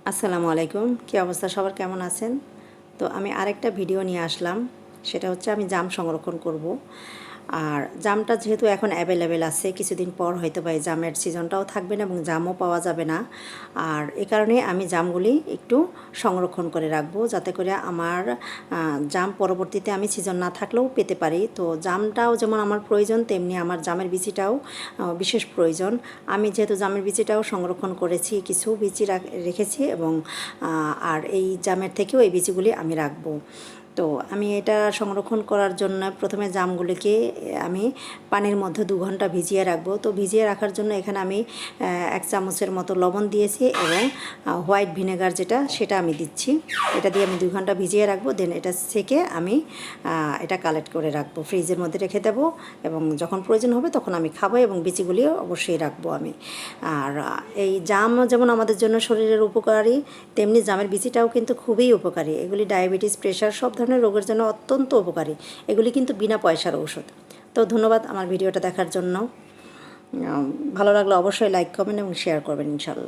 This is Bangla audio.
আসসালামু আলাইকুম, কী অবস্থা সবার, কেমন আছেন? তো আমি আরেকটা ভিডিও নিয়ে আসলাম। সেটা হচ্ছে আমি জাম সংরক্ষণ করব। আর জামটা যেহেতু এখন অ্যাভেলেবেল আছে, কিছুদিন পর হয়তো বা এই জামের সিজনটাও থাকবে না এবং জামও পাওয়া যাবে না। আর এ কারণে আমি জামগুলি একটু সংরক্ষণ করে রাখবো, যাতে করে আমার জাম পরবর্তীতে আমি সিজন না থাকলেও পেতে পারি। তো জামটাও যেমন আমার প্রয়োজন, তেমনি আমার জামের বিচিটাও বিশেষ প্রয়োজন। আমি যেহেতু জামের বিচিটাও সংরক্ষণ করেছি, কিছু বিচি রেখেছি এবং আর এই জামের থেকেও এই বিচিগুলি আমি রাখবো। তো আমি এটা সংরক্ষণ করার জন্য প্রথমে জামগুলিকে আমি পানির মধ্যে 2 ঘন্টা ভিজিয়ে রাখবো। তো ভিজিয়ে রাখার জন্য এখানে আমি 1 চামচের মতো লবণ দিয়েছি এবং হোয়াইট ভিনেগার যেটা, সেটা আমি দিচ্ছি। এটা দিয়ে আমি 2 ঘন্টা ভিজিয়ে রাখবো। দেন এটা সেকে আমি এটা কালেক্ট করে রাখবো, ফ্রিজের মধ্যে রেখে দেবো এবং যখন প্রয়োজন হবে তখন আমি খাবো এবং বিচিগুলিও অবশ্যই রাখবো আমি। আর এই জাম যেমন আমাদের জন্য শরীরের উপকারী, তেমনি জামের বিচিটাও কিন্তু খুবই উপকারী। এগুলি ডায়াবেটিস, প্রেশার সব ধরনের রোগের জন্য অত্যন্ত উপকারী। এগুলি কিন্তু বিনা পয়সার ঔষধ। তো ধন্যবাদ আমার ভিডিওটা দেখার জন্য। ভালো লাগলে অবশ্যই লাইক, কমেন্ট এবং শেয়ার করবেন ইনশাল্লাহ।